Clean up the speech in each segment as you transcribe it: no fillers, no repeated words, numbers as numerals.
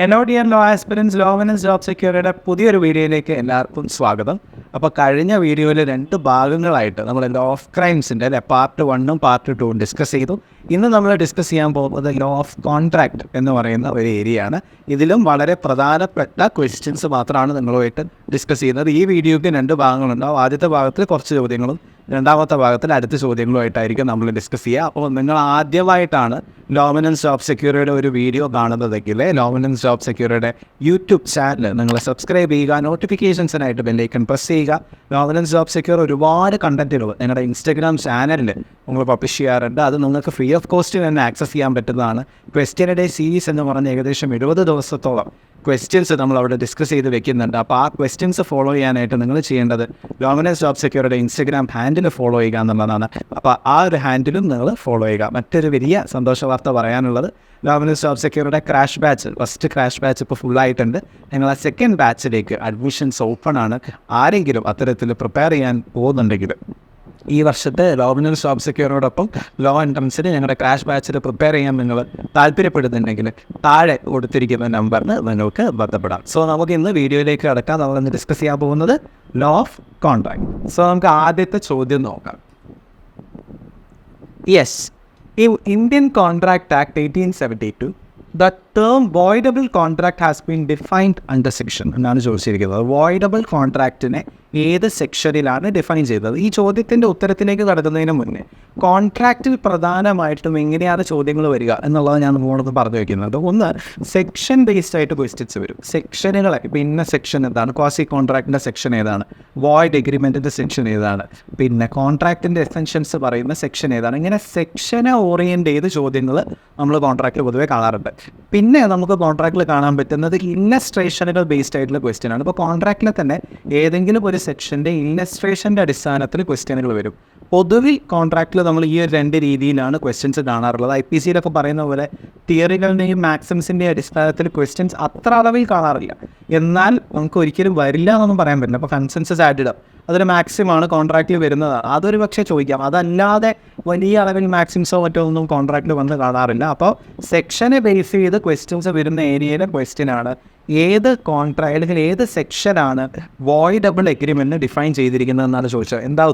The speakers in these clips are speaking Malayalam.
Hello dear law aspirants, law and job സെക്യൂരിറ്റിയുടെ പുതിയൊരു വീഡിയോയിലേക്ക് എല്ലാവർക്കും സ്വാഗതം. അപ്പോൾ കഴിഞ്ഞ വീഡിയോയിൽ 2 ഭാഗങ്ങളായിട്ട് നമ്മൾ ലോ ഓഫ് ക്രൈംസിൻ്റെ പാർട്ട് 1ഉം പാർട്ട് 2ഉം ഡിസ്കസ് ചെയ്തു. ഇന്ന് നമ്മൾ ഡിസ്കസ് ചെയ്യാൻ പോകുന്നത് ലോ ഓഫ് കോൺട്രാക്ട് എന്ന് പറയുന്ന ഒരു ഏരിയയാണ്. ഇതിലും വളരെ പ്രധാനപ്പെട്ട ക്വസ്റ്റ്യൻസ് മാത്രമാണ് നിങ്ങളുമായിട്ട് ഡിസ്കസ് ചെയ്യുന്നത്. ഈ വീഡിയോയ്ക്ക് 2 ഭാഗങ്ങളുണ്ടാവും. ആദ്യത്തെ ഭാഗത്തിൽ കുറച്ച് ചോദ്യങ്ങളും രണ്ടാമത്തെ ഭാഗത്തിൽ അടുത്ത ചോദ്യങ്ങളുമായിട്ടായിരിക്കും നമ്മൾ ഡിസ്കസ് ചെയ്യുക. അപ്പോൾ നിങ്ങൾ ആദ്യമായിട്ടാണ് ലോ ആൻഡ് ജോബ് സെക്യൂരിറ്റിയുടെ ഒരു വീഡിയോ കാണുന്നതെങ്കിൽ ലോ ആൻഡ് ജോബ് സെക്യൂരിറ്റിയുടെ യൂട്യൂബ് ചാനൽ നിങ്ങൾ സബ്സ്ക്രൈബ് ചെയ്യുക, നോട്ടിഫിക്കേഷൻസിനായിട്ട് ബെല്ലൈക്കൺ പ്രസ് ചെയ്യുക. ലോ ആൻഡ് ജോബ് സെക്യൂർ ഒരുപാട് കണ്ടൻറ്റുകൾ നിങ്ങളുടെ ഇൻസ്റ്റഗ്രാം ചാനലിൽ നിങ്ങൾ പബ്ലിഷ് ചെയ്യാറുണ്ട്. അത് നിങ്ങൾക്ക് ഫ്രീ ഓഫ് കോസ്റ്റ് തന്നെ ആക്സസ് ചെയ്യാൻ പറ്റുന്നതാണ്. ക്വസ്റ്റ്യൻ ഡേ സീരീസ് എന്ന് പറഞ്ഞ് ഏകദേശം 70 ദിവസത്തോളം ക്വസ്റ്റ്യൻസ് നമ്മൾ അവിടെ ഡിസ്കസ് ചെയ്ത് വെക്കുന്നുണ്ട്. അപ്പോൾ ആ ക്വസ്റ്റ്യൻസ് ഫോളോ ചെയ്യാനായിട്ട് നിങ്ങൾ ചെയ്യേണ്ടത് ലോ ആൻഡ് ജോബ് സെക്യൂരിറ്റിയുടെ ഇൻസ്റ്റഗ്രാം ഹാൻഡിൽ ഫോളോ ചെയ്യുക എന്നുള്ളതാണ്. അപ്പോൾ ആ ഒരു ഹാൻഡിലും നിങ്ങൾ ഫോളോ ചെയ്യുക. മറ്റൊരു വലിയ സന്തോഷ വാർത്ത പറയാനുള്ളത്, ലോ ആൻഡ് ജോബ് സെക്യൂരിറ്റിയുടെ crash batch, first crash batch ഇപ്പോൾ ഫുള്ളായിട്ടുണ്ട്. ഞങ്ങൾ ആ സെക്കൻഡ് ബാച്ചിലേക്ക് അഡ്മിഷൻസ് ഓപ്പൺ ആണ്. ആരെങ്കിലും അത്തരത്തിൽ പ്രിപ്പയർ ചെയ്യാൻ പോകുന്നുണ്ടെങ്കിൽ ഈ വർഷത്തെ ലോ ആൻഡ് ജോബ് സെക്യൂരിറ്റിയോടൊപ്പം ലോ എൻട്രൻസിന് ഞങ്ങളുടെ ക്രാഷ് ബാച്ചിൽ പ്രിപ്പയർ ചെയ്യാൻ നിങ്ങൾ താല്പര്യപ്പെടുന്നുണ്ടെങ്കിൽ താഴെ കൊടുത്തിരിക്കുന്ന നമ്പറിന് നിങ്ങൾക്ക് ബന്ധപ്പെടാം. സോ നമുക്ക് ഇന്ന് വീഡിയോയിലേക്ക് കടക്കാം. നമ്മളിന്ന് ഡിസ്കസ് ചെയ്യാൻ പോകുന്നത് ലോ ഓഫ് കോൺട്രാക്ട്. സോ നമുക്ക് ആദ്യത്തെ ചോദ്യം നോക്കാം. യെസ്, ഈ Indian contract act 1872 the term voidable contract has been defined under section എന്നാണ് ചോദിച്ചിരിക്കുന്നത്. വോയിഡബിൾ കോൺട്രാക്റ്റിനെ ഏത് സെക്ഷനിലാണ് ഡിഫൈൻ ചെയ്തത്? ഈ ചോദ്യത്തിൻ്റെ ഉത്തരത്തിലേക്ക് കടക്കുന്നതിന് മുന്നേ കോൺട്രാക്റ്റിൽ പ്രധാനമായിട്ടും എങ്ങനെയാണ് ചോദ്യങ്ങൾ വരിക എന്നുള്ളത് ഞാൻ നിങ്ങളോട് പറഞ്ഞു വയ്ക്കുന്നത്. ഒന്ന്, സെക്ഷൻ ബേസ്ഡ് ആയിട്ട് ക്വസ്റ്റ്യൻസ് വരും. സെക്ഷനുകളെ പിന്നെ സെക്ഷൻ എന്താണ്, ക്വാസി കോൺട്രാക്റ്റിൻ്റെ സെക്ഷൻ ഏതാണ്, വോയിഡ് എഗ്രിമെൻറ്റിൻ്റെ സെക്ഷൻ ഏതാണ്, പിന്നെ കോൺട്രാക്റ്റിൻ്റെ എസെൻഷ്യൽസ് പറയുന്ന സെക്ഷൻ ഏതാണ്, ഇങ്ങനെ സെക്ഷനെ ഓറിയൻറ്റ് ചെയ്ത് ചോദ്യങ്ങൾ നമ്മൾ കോൺട്രാക്റ്റിൽ പൊതുവേ കാണാറുണ്ട്. പിന്നെ നമുക്ക് കോൺട്രാക്റ്റിൽ കാണാൻ പറ്റുന്നത് ഇല്ലസ്ട്രേഷനുകൾ ബേസ്ഡ് ആയിട്ടുള്ള ക്വസ്റ്റ്യൻ ആണ്. ഇപ്പോൾ കോൺട്രാക്റ്റിൽ തന്നെ ഏതെങ്കിലും ഒരു സെക്ഷൻ്റെ ഇല്ലസ്ട്രേഷൻ്റെ അടിസ്ഥാനത്തിൽ ക്വസ്റ്റ്യനുകൾ വരും. പൊതുവിൽ കോൺട്രാക്റ്റിൽ നമ്മൾ ഈ 2 രീതിയിലാണ് ക്വസ്റ്റ്യൻസ് കാണാറുള്ളത്. IPCയിലൊക്കെ പറയുന്ന പോലെ തിയറികളുടെയും മാക്സിംസിൻ്റെയും അടിസ്ഥാനത്തിൽ ക്വസ്റ്റ്യൻസ് അത്ര അളവിൽ കാണാറില്ല. എന്നാൽ നമുക്ക് ഒരിക്കലും വരില്ല എന്നൊന്നും പറയാൻ പറ്റില്ല. അപ്പോൾ കൺസെൻസസ് ആഡഡ് അതൊരു മാക്സിമാണ് കോൺട്രാക്റ്റിൽ വരുന്നതാണ്. അതൊരു പക്ഷേ ചോദിക്കാം. അതല്ലാതെ വലിയ അളവിൽ മാക്സിംസോ മറ്റോ ഒന്നും കോൺട്രാക്റ്റിൽ വന്ന് കാണാറില്ല. അപ്പോൾ സെക്ഷനെ ബേസ് ചെയ്ത് ക്വസ്റ്റ്യൻസ് വരുന്ന ഏരിയയിലെ ക്വസ്റ്റ്യനാണ് ഏത് കോൺട്രാക്ട് അല്ലെങ്കിൽ ഏത് സെക്ഷനാണ് വോയിഡബിൾ എഗ്രിമെൻറ്റ് ഡിഫൈൻ ചെയ്തിരിക്കുന്നതെന്നാണ് ചോദിച്ചത്. എന്താ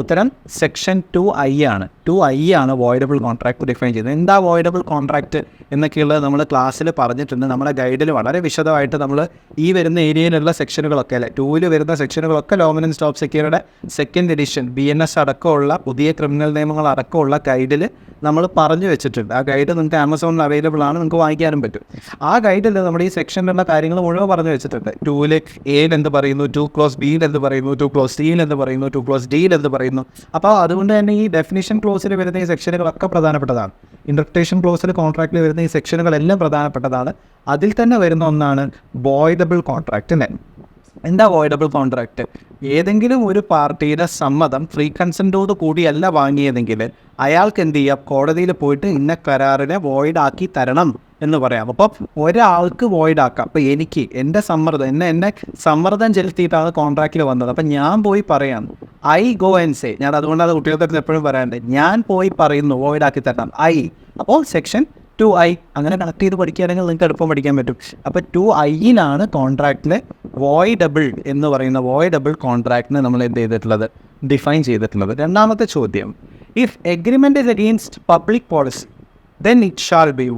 ഉത്തരം സെക്ഷൻ 2I ആണ്. 2I ആണ് വോയിഡബിൾ കോൺട്രാക്ട് ഡിഫൈൻ ചെയ്തത്. എന്താ വോയിഡബിൾ കോൺട്രാക്ട് എന്നൊക്കെയുള്ളത് നമ്മൾ ക്ലാസ്സിൽ പറഞ്ഞിട്ടുണ്ട്. നമ്മുടെ ഗൈഡിൽ വളരെ വിശദമായിട്ട് നമ്മൾ ഈ വരുന്ന ഏരിയയിലുള്ള സെക്ഷനുകളൊക്കെ അല്ലേ 2ൽ വരുന്ന സെക്ഷനുകളൊക്കെ ലോ ആൻഡ് ജോബ് സെക്യൂരിറ്റിയുടെ സെക്കൻഡ് എഡിഷൻ BNS അടക്കമുള്ള പുതിയ ക്രിമിനൽ നിയമങ്ങൾ അടക്കമുള്ള ഗൈഡിൽ നമ്മൾ പറഞ്ഞു വെച്ചിട്ടുണ്ട്. ആ ഗൈഡ് നിങ്ങൾക്ക് ആമസോണിൽ അവൈലബിൾ ആണ്, നിങ്ങൾക്ക് വാങ്ങിക്കാനും പറ്റും. ആ ഗൈഡിൽ നമ്മുടെ ഈ സെക്ഷനിലുള്ള കാര്യങ്ങൾ മുഴുവൻ പറഞ്ഞു വെച്ചിട്ടുണ്ട്. 2ൽ എയിൽ എന്ത് പറയുന്നു, 2 ക്ലോസ് ബിയിൽ എന്ത് പറയുന്നു, 2 ക്ലോസ് സിയിൽ എന്ത് പറയുന്നു, 2 ക്ലോസ് ഡിയിൽ എന്ത് പറയുന്നു. അപ്പോൾ അതുകൊണ്ട് തന്നെ ഈ ഡെഫിനിഷൻ ക്ലോസിൽ വരുന്ന ഈ സെക്ഷനുകളൊക്കെ പ്രധാനപ്പെട്ടതാണ്. ഇൻ്റർപ്രിട്ടേഷൻ ക്ലോസിൽ കോൺട്രാക്റ്റിൽ വരുന്ന ഈ സെക്ഷനുകളെല്ലാം പ്രധാനപ്പെട്ടതാണ്. അതിൽ തന്നെ വരുന്ന ഒന്നാണ് വോയിഡബിൾ കോൺട്രാക്റ്റ് അല്ലേ. എന്താ വോയിഡബിൾ കോൺട്രാക്റ്റ്? ഏതെങ്കിലും ഒരു പാർട്ടിയുടെ സമ്മതം ഫ്രീ കൺസെൻറ്റോട് കൂടിയല്ല വാങ്ങിയതെങ്കിൽ അയാൾക്ക് എന്ത് ചെയ്യാം, കോടതിയിൽ പോയിട്ട് ഇന്ന കരാറിനെ വോയിഡ് ആക്കി തരണം എന്ന് പറയാം. അപ്പം ഒരാൾക്ക് വോയിഡ് ആക്കാം. അപ്പോൾ എനിക്ക് എൻ്റെ സമ്മർദ്ദം എന്നെ സമ്മർദ്ദം ചെലുത്തിയിട്ടാണ് കോൺട്രാക്റ്റിൽ വന്നത്. അപ്പം ഞാൻ പോയി പറയാം, ഐ ഗോ ആൻഡ് സേ, ഞാൻ അതുകൊണ്ട് അത് കുട്ടികളുടെ അടുത്ത് എപ്പോഴും പറയാറുണ്ട്, ഞാൻ പോയി പറയുന്നു വോയിഡ് ആക്കി തരണം അപ്പോൾ സെക്ഷൻ 2I അങ്ങനെ കണക്ട് ചെയ്ത് പഠിക്കുകയാണെങ്കിൽ നിങ്ങൾക്ക് എളുപ്പം പഠിക്കാൻ പറ്റും. അപ്പോൾ 2Iയിലാണ് കോൺട്രാക്റ്റിലെ വോയിഡബിൾ എന്ന് പറയുന്ന വോയിഡബിൾ കോൺട്രാക്റ്റിനെ നമ്മൾ എന്ത് ചെയ്തിട്ടുള്ളത്, ഡിഫൈൻ ചെയ്തിട്ടുള്ളത്. രണ്ടാമത്തെ ചോദ്യം, if agreement is against public policy then it shall be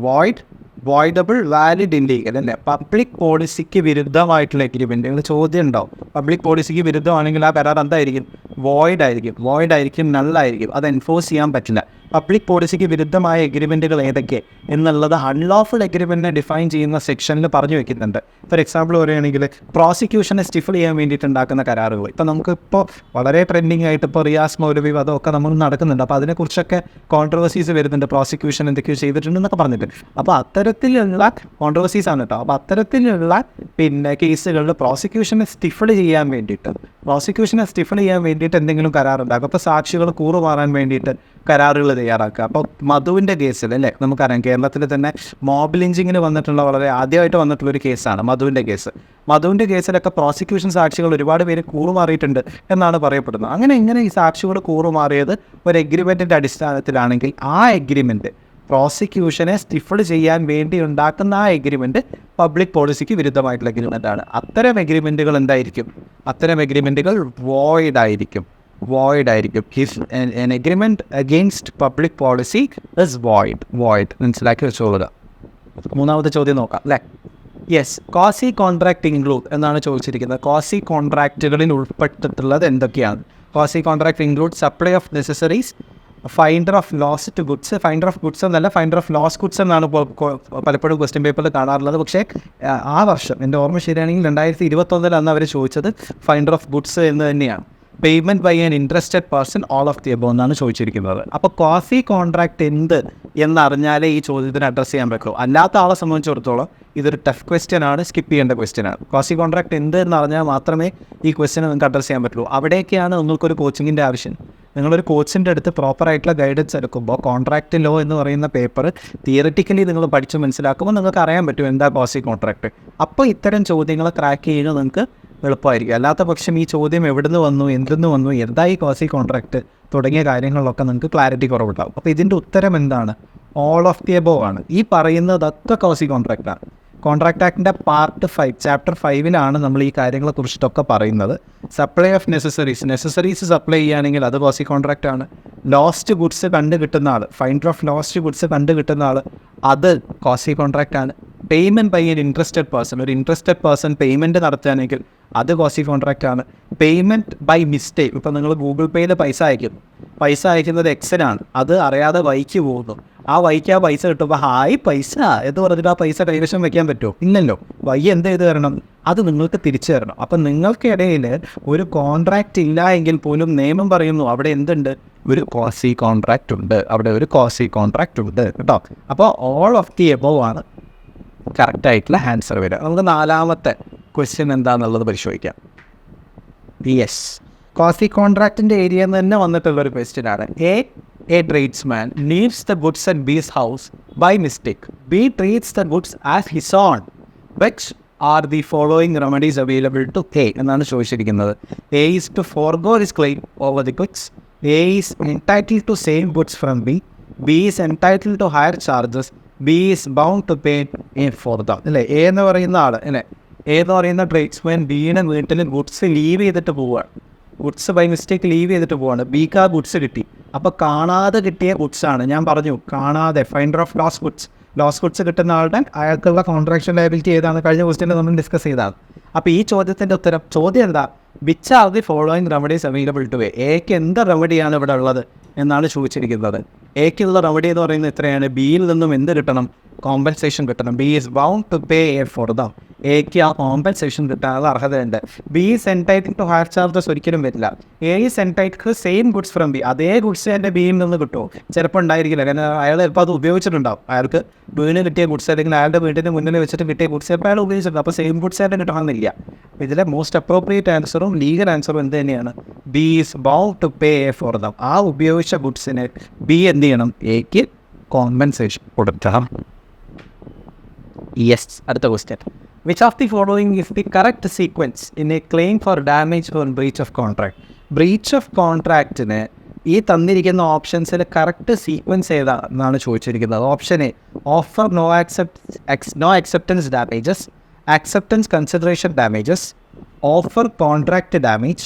voidable valid illegal അല്ലേ. പബ്ലിക് പോളിസിക്ക് വിരുദ്ധമായിട്ടുള്ള എഗ്രിമെൻറ്റുകൾ ചോദ്യം ഉണ്ടാവും. പബ്ലിക് പോളിസിക്ക് വിരുദ്ധമാണെങ്കിൽ ആ കരാർ എന്തായിരിക്കും, വോയിഡ് ആയിരിക്കും, നള്ളായിരിക്കും, അത് എൻഫോഴ്സ് ചെയ്യാൻ പറ്റില്ല. പബ്ലിക് പോളിസിക്ക് വിരുദ്ധമായ എഗ്രിമെൻറ്റുകൾ ഏതൊക്കെ എന്നുള്ളത് അൺലോഫുൾ എഗ്രിമെൻറ്റിനെ ഡിഫൈൻ ചെയ്യുന്ന സെക്ഷനിൽ പറഞ്ഞു വെക്കുന്നുണ്ട്. ഫോർ എക്സാമ്പിൾ പറയുകയാണെങ്കിൽ പ്രോസിക്യൂഷനെ സ്റ്റിഫിൾ ചെയ്യാൻ വേണ്ടിയിട്ട് ഉണ്ടാക്കുന്ന കരാറുകൾ. ഇപ്പോൾ നമുക്കിപ്പോൾ വളരെ ട്രെൻഡിങ് ആയിട്ട് ഇപ്പോൾ റിയാസ് മൗലവി അതൊക്കെ നമ്മൾ നടക്കുന്നുണ്ട്. അപ്പോൾ അതിനെക്കുറിച്ചൊക്കെ കോൺട്രവേഴ്സീസ് വരുന്നുണ്ട്. പ്രോസിക്യൂഷൻ എന്തൊക്കെയോ ചെയ്തിട്ടുണ്ടെന്നൊക്കെ പറഞ്ഞിട്ട്. അപ്പോൾ അത്തരത്തിലുള്ള കോൺട്രവേഴ്സീസ് ആണ് കേട്ടോ. അപ്പോൾ അത്തരത്തിലുള്ള കേസുകളിൽ പ്രോസിക്യൂഷനെ സ്റ്റിഫിൾ ചെയ്യാൻ വേണ്ടിയിട്ട് എന്തെങ്കിലും കരാറുണ്ടാക്കും. അപ്പോൾ സാക്ഷികൾ കൂറുമാറാൻ വേണ്ടിയിട്ട് കരാറുകൾ തയ്യാറാക്കുക. അപ്പോൾ മധുവിൻ്റെ കേസിൽ അല്ലേ, നമുക്കറിയാം കേരളത്തിൽ തന്നെ മോബ് ലിഞ്ചിങ്ങിന് വന്നിട്ടുള്ള വളരെ ആദ്യമായിട്ട് വന്നിട്ടുള്ളൊരു കേസാണ് മധുവിൻ്റെ കേസിലൊക്കെ പ്രോസിക്യൂഷൻ സാക്ഷികൾ ഒരുപാട് പേര് കൂറുമാറിയിട്ടുണ്ട് എന്നാണ് പറയപ്പെടുന്നത്. അങ്ങനെ ഈ സാക്ഷികൾ കൂറുമാറിയത് ഒരു എഗ്രിമെൻറ്റിൻ്റെ അടിസ്ഥാനത്തിലാണെങ്കിൽ ആ എഗ്രിമെൻറ്റ് പ്രോസിക്യൂഷനെ സ്റ്റിഫിൾ ചെയ്യാൻ വേണ്ടി ഉണ്ടാക്കുന്ന ആ എഗ്രിമെൻറ്റ് പബ്ലിക് പോളിസിക്ക് വിരുദ്ധമായിട്ടുള്ള എഗ്രിമെൻ്റാണ്. അത്തരം എഗ്രിമെൻറ്റുകൾ എന്തായിരിക്കും? അത്തരം എഗ്രിമെൻറ്റുകൾ വോയിഡ് ആയിരിക്കും. If an agreement against public policy is void. മനസ്സിലാക്കി വെച്ചോളുക. മൂന്നാമത്തെ ചോദ്യം നോക്കാം അല്ലേ. യെസ്, ക്വാസി കോൺട്രാക്ട് ഇൻക്ലൂഡ് എന്നാണ് ചോദിച്ചിരിക്കുന്നത്. ക്വാസി കോൺട്രാക്റ്റുകളിൽ ഉൾപ്പെട്ടിട്ടുള്ളത് എന്തൊക്കെയാണ്? Quasi contract include supply of necessaries, finder of lost goods. Finder of goods എന്നല്ല, ഫൈൻഡർ ഓഫ് ലോസ് ഗുഡ്സ് എന്നാണ് പലപ്പോഴും ക്വസ്റ്റ്യൻ പേപ്പറിൽ കാണാറുള്ളത്. പക്ഷേ ആ വർഷം എൻ്റെ ഓർമ്മ ശരിയാണെങ്കിൽ 2021 അന്ന് അവർ ചോദിച്ചത് ഫൈൻഡർ ഓഫ് ഗുഡ്സ് എന്ന് തന്നെയാണ്. Payment by an interested person, all of the above എന്നാണ് ചോദിച്ചിരിക്കുന്നത്. അപ്പോൾ ക്വാസി കോൺട്രാക്ട് എന്ത് എന്നറിഞ്ഞാലേ ഈ ചോദ്യത്തിന് അഡ്രസ്സ് ചെയ്യാൻ പറ്റുള്ളൂ. അല്ലാത്ത ആളെ സംബന്ധിച്ചിടത്തോളം ഇതൊരു ടഫ് ക്വസ്റ്റ്യൻ ആണ്, സ്കിപ്പ് ചെയ്യേണ്ട ക്വസ്റ്റ്യൻ ആണ്. ക്വാസി കോൺട്രാക്ട് എന്ത് എന്നറിഞ്ഞാൽ മാത്രമേ ഈ ക്വസ്റ്റ്യൻ നിങ്ങൾക്ക് അഡ്രസ്സ് ചെയ്യാൻ പറ്റുള്ളൂ. അവിടേക്കാണ് നിങ്ങൾക്കൊരു കോച്ചിങ്ങിൻ്റെ ആവശ്യം. നിങ്ങളൊരു കോച്ചിൻ്റെ അടുത്ത് പ്രോപ്പറായിട്ടുള്ള ഗൈഡൻസ് എടുക്കുമ്പോൾ കോൺട്രാക്റ്റ് ലോ എന്ന് പറയുന്ന പേപ്പർ തിയററ്റിക്കലി നിങ്ങൾ പഠിച്ച് മനസ്സിലാക്കുമ്പോൾ നിങ്ങൾക്ക് അറിയാൻ പറ്റും എന്താ ക്വാസി കോൺട്രാക്ട്. അപ്പോൾ ഇത്തരം ചോദ്യങ്ങൾ ക്രാക്ക് ചെയ്യുന്നത് നിങ്ങൾക്ക് എളുപ്പമായിരിക്കും. അല്ലാത്ത പക്ഷം ഈ ചോദ്യം എവിടുന്ന് വന്നു, എന്തെന്ന് വന്നു, എന്തായി ക്വാസി കോൺട്രാക്ട് തുടങ്ങിയ കാര്യങ്ങളിലൊക്കെ നിങ്ങൾക്ക് ക്ലാരിറ്റി കുറവുണ്ടാകും. അപ്പോൾ ഇതിൻ്റെ ഉത്തരം എന്താണ്? ഓൾ ഓഫ് ദി എബോവ് ആണ്. ഈ പറയുന്നതൊക്കെ ക്വാസി കോൺട്രാക്റ്റാണ്. കോൺട്രാക്ട് ആക്ടിൻ്റെ പാർട്ട് 5 ചാപ്റ്റർ 5 നമ്മൾ ഈ കാര്യങ്ങളെക്കുറിച്ചിട്ടൊക്കെ പറയുന്നത്. സപ്ലൈ ഓഫ് നെസസറീസ് സപ്ലൈ ചെയ്യുകയാണെങ്കിൽ അത് ക്വാസി കോൺട്രാക്റ്റ് ആണ്. ലോസ്റ്റ് ഗുഡ്സ് കണ്ടു കിട്ടുന്ന ആൾ, ഫൈൻഡർ ഓഫ് ലോസ്റ്റ് ഗുഡ്സ് കണ്ടു കിട്ടുന്ന ആൾ, അത് ക്വാസി കോൺട്രാക്റ്റ് ആണ്. Payment by an interested person, ഒരു ഇൻട്രസ്റ്റഡ് പേഴ്സൺ പേയ്മെൻറ്റ് നടത്തുകയാണെങ്കിൽ അത് ക്വാസി കോൺട്രാക്റ്റ് ആണ്. പേയ്മെൻറ്റ് ബൈ മിസ്റ്റേക്ക്, ഇപ്പോൾ നിങ്ങൾ ഗൂഗിൾ പേയിൽ പൈസ അയക്കുന്നത് എക്സിനാണ്, അത് അറിയാതെ വൈക്ക് പോകുന്നു. ആ വൈക്ക് ആ പൈസ കിട്ടുമ്പോൾ ഹായ് പൈസ എന്ന് പറഞ്ഞിട്ട് ആ പൈസ കൈവശം വയ്ക്കാൻ പറ്റുമോ? ഇല്ലല്ലോ. വൈ എന്ത് ചെയ്ത് തരണം? അത് നിങ്ങൾക്ക് തിരിച്ചു തരണം. അപ്പം നിങ്ങൾക്കിടയിൽ ഒരു കോൺട്രാക്റ്റ് ഇല്ല എങ്കിൽ പോലും നിയമം പറയുന്നു അവിടെ എന്തുണ്ട്? ഒരു ക്വാസി കോൺട്രാക്റ്റ് ഉണ്ട് കേട്ടോ. അപ്പോൾ ഓൾ ഓഫ് ദി എബോവ് ആണ് കറക്റ്റായിട്ടുള്ള ആൻസർ വരിക. നമുക്ക് നാലാമത്തെ ക്വസ്റ്റ്യൻ എന്താണെന്നുള്ളത് പരിശോധിക്കാം. യെസ്, ക്വാസി കോൺട്രാക്റ്റിൻ്റെ ഏരിയ തന്നെ വന്നിട്ടുള്ളൊരു ക്വസ്റ്റ്യനാണ്. A tradesman leaves the goods at B's house by mistake. B treats the goods as his own. Which are the following remedies available to A എന്നാണ് ചോദിച്ചിരിക്കുന്നത്. A is to forego his claim over the goods. A is entitled to same goods from B. B is entitled to higher charges. B is bound to pay A for them. അല്ലേ? A എന്ന് പറയുന്ന ആൾ അല്ലേ, A എന്ന് പറയുന്ന ട്രേഡ്സ്മാൻ ബിയുടെ വീട്ടിൽ ഗുഡ്സ് ലീവ് ചെയ്തിട്ട് പോവുകയാണ്. ഗുഡ്സ് ബൈ മിസ്റ്റേക്ക് ലീവ് ചെയ്തിട്ട് പോവാണ്. ബിക്ക് ആ ഗുഡ്സ് കിട്ടി. അപ്പോൾ കാണാതെ കിട്ടിയ ഗുഡ്സാണ്. ഞാൻ പറഞ്ഞു കാണാതെ, ഫൈൻഡർ ഓഫ് ലോസ് ഗുഡ്സ് കിട്ടുന്ന ആളുടെ അയാൾക്കുള്ള കോൺട്രാക്ച്വൽ ലയബിലിറ്റി ഏതാണ്? കഴിഞ്ഞ ക്വസ്റ്റ്യനിൽ നമ്മൾ ഡിസ്കസ് ചെയ്താണ്. അപ്പോൾ ഈ ചോദ്യത്തിൻ്റെ ചോദ്യം എന്താ? Which are the following remedies available to A? എക്ക് എന്ത് റെമഡിയാണ് ഇവിടെ ഉള്ളത് എന്നാണ് ചോദിച്ചിരിക്കുന്നത്. എക്കുള്ള റെമഡി എന്ന് പറയുന്നത് എത്രയാണ്? ബിയിൽ നിന്നും എന്ത് കിട്ടണം? കോമ്പൻസേഷൻ കിട്ടണം. B is bound to pay A for them. എക്ക് ആ കോമ്പൻസേഷൻ കിട്ടാനുള്ള അർഹതയുണ്ട്. B is entitled to higher charges ഒരിക്കലും വരില്ല. A is entitled to same goods from B. അതേ ഗുഡ്സ് എൻ്റെ ബിയിൽ നിന്ന് കിട്ടുമോ? ചിലപ്പോൾ ഉണ്ടായിരിക്കില്ല. കാരണം അയാൾ ചിലപ്പോൾ അത് ഉപയോഗിച്ചിട്ടുണ്ടാവും. അയാൾക്ക് വീണ് കിട്ടിയ ഗുഡ്സ് അല്ലെങ്കിൽ അയാളുടെ വീട്ടിൻ്റെ മുന്നിൽ വെച്ചിട്ട് കിട്ടിയ ഗുഡ്സ് ചിലപ്പോൾ അയാൾ ഉപയോഗിച്ചിട്ടുണ്ട്. അപ്പോൾ സെയിം ഗുഡ്സ് ആയിട്ട് കിട്ടണമെന്നില്ല. അപ്പോൾ ഇതിലെ മോസ്റ്റ് അപ്രോപ്രിയേറ്റ് ആൻസറും ലീഗൽ ആൻസറും എന്ത് തന്നെയാണ്? B is bound to pay A for them. ആ ഉപയോഗിച്ച ഗുഡ്സിന് ബി എന്ത് ചെയ്യണം? എക്ക് കോമ്പൻസേഷൻ കൊടുക്കണം. യെസ്, അടുത്ത question. Which of the following is the correct sequence in a claim for damage or breach of contract? Breach of കോൺട്രാക്റ്റിന് ഈ തന്നിരിക്കുന്ന ഓപ്ഷൻസിൽ കറക്റ്റ് സീക്വൻസ് ഏതാണെന്നാണ് ചോദിച്ചിരിക്കുന്നത്. Option A offer no acceptance damages, acceptance consideration damages, offer contract damage,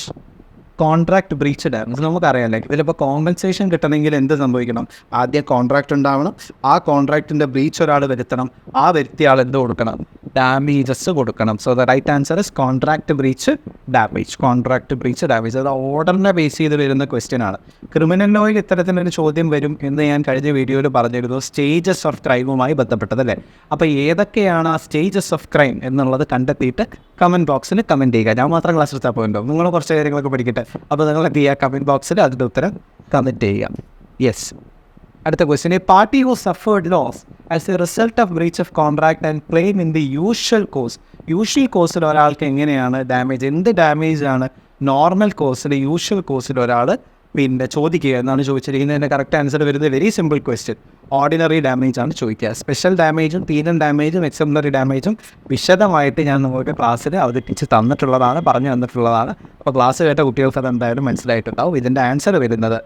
contract breach damage. നമുക്കറിയാമല്ലേ ഇതിലിപ്പോൾ കോമ്പൻസേഷൻ കിട്ടണമെങ്കിൽ എന്ത് സംഭവിക്കണം? ആദ്യം കോൺട്രാക്റ്റ് ഉണ്ടാവണം, ആ കോൺട്രാക്റ്റിൻ്റെ ബ്രീച്ച് ഒരാൾ വരുത്തണം, ആ വ്യക്തി ആൾ എന്ത് കൊടുക്കണം? ഡാമേജസ് കൊടുക്കണം. So the right answer is contract breach damage. അത് ഓർഡറിനെ ബേസ് ചെയ്ത് വരുന്ന ക്വസ്റ്റ്യൻ ആണ്. ക്രിമിനൽ ലോയിൽ ഇത്തരത്തിലൊരു ചോദ്യം വരും എന്ന് ഞാൻ കഴിഞ്ഞ വീഡിയോയിൽ പറഞ്ഞിരുന്നു, സ്റ്റേജസ് ഓഫ് ക്രൈമുമായി ബന്ധപ്പെട്ടതല്ലേ. അപ്പോൾ ഏതൊക്കെയാണ് ആ സ്റ്റേജസ് ഓഫ് ക്രൈം എന്നുള്ളത് കണ്ടെത്തിയിട്ട് കമൻറ്റ് ബോക്സിൽ കമൻറ്റ് ചെയ്യുക. ഞാൻ മാത്രം ക്ലാസ് എടുത്താൽ പോയിട്ടുണ്ടോ? നിങ്ങൾ കുറച്ച് കാര്യങ്ങളൊക്കെ പഠിക്കട്ടെ. അപ്പോൾ നിങ്ങൾ എന്ത് ചെയ്യുക? കമൻറ്റ് ബോക്സിൽ അതിൻ്റെ ഉത്തരം കമൻറ്റ് ചെയ്യുക. യെസ്, അടുത്ത question. A party who suffered loss as a result of breach of contract and claim in the usual കോഴ്സിൽ ഒരാൾക്ക് എങ്ങനെയാണ് ഡാമേജ്? എന്ത് ഡാമേജാണ് നോർമൽ കോഴ്സിൽ യൂഷ്വൽ കോഴ്സിൽ ഒരാൾ ചോദിക്കുക എന്നാണ് ചോദിച്ചിരിക്കുന്നത്. അതിൻ്റെ കറക്റ്റ് ആൻസർ വരുന്നത് very simple question, ordinary damage ആണ് ചോദിക്കുക. സ്പെഷ്യൽ ഡാമേജും പീനൽ ഡാമേജും എക്സംപ്ലറി ഡാമേജും വിശദമായിട്ട് ഞാൻ നിങ്ങൾക്ക് ക്ലാസ്സിൽ അവതരിപ്പിച്ച് പറഞ്ഞു തന്നിട്ടുള്ളതാണ്. അപ്പോൾ ക്ലാസ് കേട്ട കുട്ടികൾക്ക് അത് എന്തായാലും മനസ്സിലായിട്ടുണ്ടാവും. ഇതിൻ്റെ ആൻസർ വരുന്നത്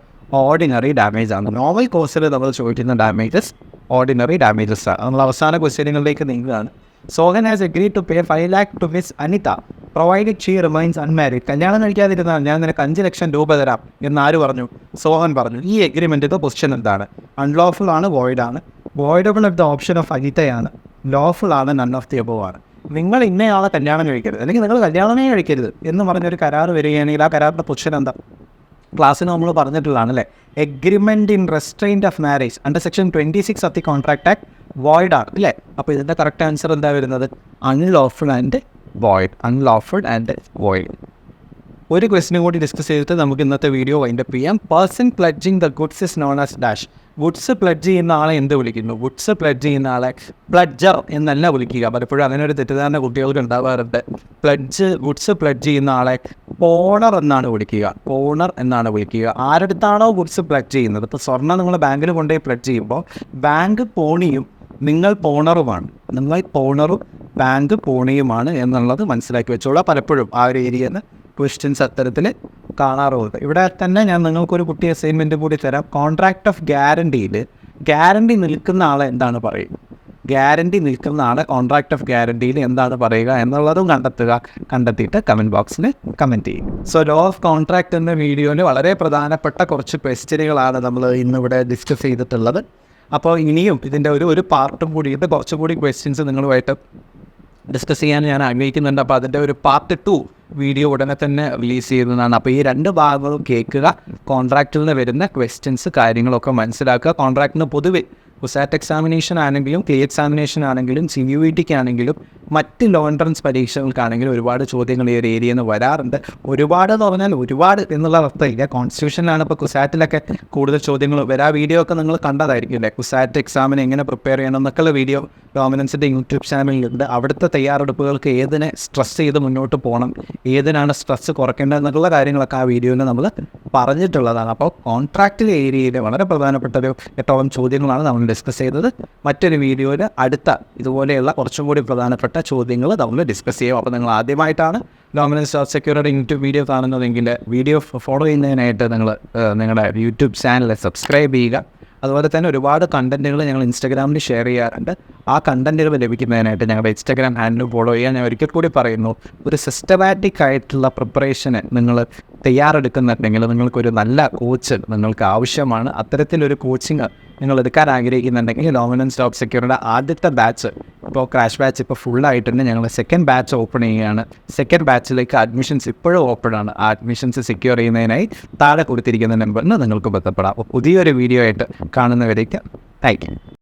ഓർഡിനറി ഡാമേജ് ആണ്. നോർമൽ കോഴ്സിൽ നമ്മൾ ചോദിക്കുന്ന ഡാമേജസ് ഓർഡിനറി ഡാമേജസ് ആണ്. നമ്മൾ അവസാന ക്വസ്റ്റ്യനുകളിലേക്ക് നീങ്ങുകയാണ്. Sohan has agreed to pay 5 lakh to Miss Anita provided she remains unmarried. കല്യാണം കഴിക്കാതിരുന്നാൽ ഞാൻ നിനക്ക് 5 ലക്ഷം രൂപ തരാം എന്ന് ആര് പറഞ്ഞു? സോഹൻ പറഞ്ഞു. ഈ എഗ്രിമെൻറ്റിൻ്റെ പൊസിഷൻ എന്താണ്? അൺലോഫുൾ ആണ്, വോയിഡ് ആണ്. Voidable at the option of അനിതയാണ്, ലോഫുൾ ആണ്, നൺ ഓഫ് ദി അബോവ് ആണ്. നിങ്ങൾ ഇന്നയാളെ കല്യാണം കഴിക്കരുത്, അല്ലെങ്കിൽ നിങ്ങൾ കല്യാണമേ കഴിക്കരുത് എന്ന് പറഞ്ഞൊരു കരാർ വരികയാണെങ്കിൽ ആ കരാറിൻ്റെ പൊസിഷൻ എന്താ? ക്ലാസ്സിന് നമ്മൾ പറഞ്ഞിട്ടുള്ളതാണ് അല്ലേ? Agreement in restraint of marriage under section 26 of the contract act void ആണ് അല്ലേ? അപ്പോൾ ഇതിൻ്റെ കറക്റ്റ് ആൻസർ എന്താ വരുന്നത്? Unlawful and void. Unlawful and void. ഒരു ക്വസ്റ്റിനും കൂടി ഡിസ്കസ് ചെയ്തിട്ട് നമുക്ക് ഇന്നത്തെ വീഡിയോ വൈൻഡപ്പ് ചെയ്യാം. Person pledging the goods is known as dash. Goods pledge ചെയ്യുന്ന ആളെ എന്ത് വിളിക്കുന്നു? ഗുഡ്സ് പ്ലഡ്ജ് ചെയ്യുന്ന ആളെ പ്ലഡ്ജർ എന്നല്ല വിളിക്കുക. പലപ്പോഴും അങ്ങനെ ഒരു തെറ്റിദ്ധാരണ കുട്ടികൾക്ക് ഉണ്ടാവാറുണ്ട്. ഗുഡ്സ് പ്ലഡ്ജ് ചെയ്യുന്ന ആളെ പോണർ എന്നാണ് വിളിക്കുക. പോണർ എന്നാണ് വിളിക്കുക. ആരടുത്താണോ ഗുഡ്സ് പ്ലഡ്ജ് ചെയ്യുന്നത്, ഇപ്പോൾ സ്വർണ്ണം നിങ്ങൾ ബാങ്കിൽ കൊണ്ടുപോയി പ്ലഡ്ജ് ചെയ്യുമ്പോൾ ബാങ്ക് പോണിയും നിങ്ങൾ പോണറുമാണ്. നിങ്ങൾ പോണറും ബാങ്ക് പോണിയുമാണ് എന്നുള്ളത് മനസ്സിലാക്കി വെച്ചോളാം. പലപ്പോഴും ആ ഒരു ഏരിയയിൽ നിന്ന് ക്വസ്റ്റ്യൻസ് അത്തരത്തിൽ കാണാറുണ്ട്. ഇവിടെ തന്നെ ഞാൻ നിങ്ങൾക്കൊരു കുട്ടി അസൈൻമെൻറ്റ് കൂടി തരാം. കോൺട്രാക്ട് ഓഫ് ഗ്യാരണ്ടിയിൽ ഗ്യാരണ്ടി നിൽക്കുന്ന ആളെ എന്താണ് പറയുക? ഗ്യാരണ്ടി നിൽക്കുന്ന ആളെ കോൺട്രാക്ട് ഓഫ് ഗ്യാരണ്ടിയിൽ എന്താണ് പറയുക എന്നുള്ളതും കണ്ടെത്തിയിട്ട് കമൻറ്റ് ബോക്സിൽ കമൻറ്റ് ചെയ്യും. സോ ലോ ഓഫ് കോൺട്രാക്ട് എന്ന വീഡിയോയിൽ വളരെ പ്രധാനപ്പെട്ട കുറച്ച് ക്വസ്റ്റ്യനുകളാണ് നമ്മൾ ഇന്നിവിടെ ഡിസ്കസ് ചെയ്തിട്ടുള്ളത്. അപ്പോൾ ഇനിയും ഇതിൻ്റെ ഒരു പാർട്ടും കൂടി, ഇത് കുറച്ചുകൂടി ക്വസ്റ്റ്യൻസ് നിങ്ങളുമായിട്ട് ഡിസ്കസ് ചെയ്യാൻ ഞാൻ ആഗ്രഹിക്കുന്നുണ്ട്. അപ്പോൾ അതിൻ്റെ ഒരു പാർട്ട് 2 വീഡിയോ ഉടനെ തന്നെ റിലീസ് ചെയ്യുന്നതാണ്. അപ്പോൾ ഈ 2 ഭാഗങ്ങളും കേൾക്കുക. കോൺട്രാക്റ്റിൽ നിന്ന് വരുന്ന ക്വസ്റ്റ്യൻസ് കാര്യങ്ങളൊക്കെ മനസ്സിലാക്കുക. കോൺട്രാക്റ്റിന് പൊതുവെ CUSAT എക്സാമിനേഷൻ ആണെങ്കിലും CLEE എക്സാമിനേഷൻ ആണെങ്കിലും CUET ആണെങ്കിലും മറ്റ് ലോ എൻട്രൻസ് പരീക്ഷകൾക്കാണെങ്കിലും ഒരുപാട് ചോദ്യങ്ങൾ ഈ ഒരു ഏരിയയിൽ നിന്ന് വരാറുണ്ട്. ഒരുപാട് എന്ന് പറഞ്ഞാൽ ഒരുപാട് എന്നുള്ള അർത്ഥമില്ല. കോൺസ്റ്റിറ്റ്യൂഷനിലാണ് ഇപ്പോൾ CUSATലൊക്കെ കൂടുതൽ ചോദ്യങ്ങൾ വരാ. വീഡിയോ ഒക്കെ നിങ്ങൾ കണ്ടതായിരിക്കും അല്ലേ? CUSAT എക്സാമിന് എങ്ങനെ പ്രിപ്പയർ ചെയ്യണം എന്നൊക്കെയുള്ള വീഡിയോ ഡോമിനൻസിൻ്റെ യൂട്യൂബ് ചാനലിലുണ്ട്. അവിടുത്തെ തയ്യാറെടുപ്പുകൾക്ക് ഏതിനെ സ്ട്രെസ് ചെയ്ത് മുന്നോട്ട് പോകണം, ഏതിനാണ് സ്ട്രെസ് കുറയ്ക്കേണ്ടത് എന്നുള്ള കാര്യങ്ങളൊക്കെ ആ വീഡിയോയിൽ നമ്മൾ പറഞ്ഞിട്ടുള്ളതാണ്. അപ്പോൾ കോൺട്രാക്റ്റിലെ ഏരിയയിൽ വളരെ പ്രധാനപ്പെട്ട ഒരു 8ഓളം ചോദ്യങ്ങളാണ് നമ്മൾ ഡിസ്കസ് ചെയ്തത്. മറ്റൊരു വീഡിയോയിൽ അടുത്ത ഇതുപോലെയുള്ള കുറച്ചും കൂടി പ്രധാനപ്പെട്ട ചോദ്യങ്ങൾ നമ്മൾ ഡിസ്കസ് ചെയ്യും. അപ്പോൾ നിങ്ങൾ ആദ്യമായിട്ടാണ് ഡോമിനൻസ് ജോബ്സെക്യൂറിയുടെ യൂട്യൂബ് വീഡിയോ കാണുന്നതെങ്കിൽ വീഡിയോ ഫോളോ ചെയ്യുന്നതിനായിട്ട് നിങ്ങൾ നിങ്ങളുടെ യൂട്യൂബ് ചാനൽ സബ്സ്ക്രൈബ് ചെയ്യുക. അതുപോലെ തന്നെ ഒരുപാട് കണ്ടൻറ്റുകൾ ഞങ്ങൾ ഇൻസ്റ്റാഗ്രാമിൽ ഷെയർ ചെയ്യാറുണ്ട്. ആ കണ്ടൻറ്റുകൾ ലഭിക്കുന്നതിനായിട്ട് ഞങ്ങളുടെ ഇൻസ്റ്റാഗ്രാം ഹാൻഡിൽ ഫോളോ ചെയ്യാൻ ഞാൻ ഒരിക്കൽ കൂടി പറയുന്നു. ഒരു സിസ്റ്റമാറ്റിക് ആയിട്ടുള്ള പ്രിപ്പറേഷന് നിങ്ങൾ തയ്യാറെടുക്കുന്നുണ്ടെങ്കിൽ നിങ്ങൾക്കൊരു നല്ല കോച്ച് നിങ്ങൾക്ക് ആവശ്യമാണ്. അത്തരത്തിലൊരു കോച്ചിങ് നിങ്ങൾ എടുക്കാൻ ആഗ്രഹിക്കുന്നുണ്ടെങ്കിൽ ഡോമിനൻസ് ജോബ്സെക്യൂറിയുടെ ആദ്യത്തെ ബാച്ച് ഇപ്പോൾ ക്രാഷ് ബാച്ച് ഇപ്പോൾ ഫുള്ളായിട്ടുണ്ട്. ഞങ്ങൾ സെക്കൻഡ് ബാച്ച് ഓപ്പൺ ചെയ്യുകയാണ്. സെക്കൻഡ് ബാച്ചിലേക്ക് അഡ്മിഷൻസ് ഇപ്പോഴും ഓപ്പൺ ആണ്. ആ അഡ്മിഷൻസ് സെക്യൂർ ചെയ്യുന്നതിനായി താഴെ കൊടുത്തിരിക്കുന്ന നമ്പറിന് നിങ്ങൾക്ക് ബന്ധപ്പെടാം. അപ്പോൾ പുതിയൊരു വീഡിയോ ആയിട്ട് കാണുന്നവരേക്ക് താങ്ക് യു.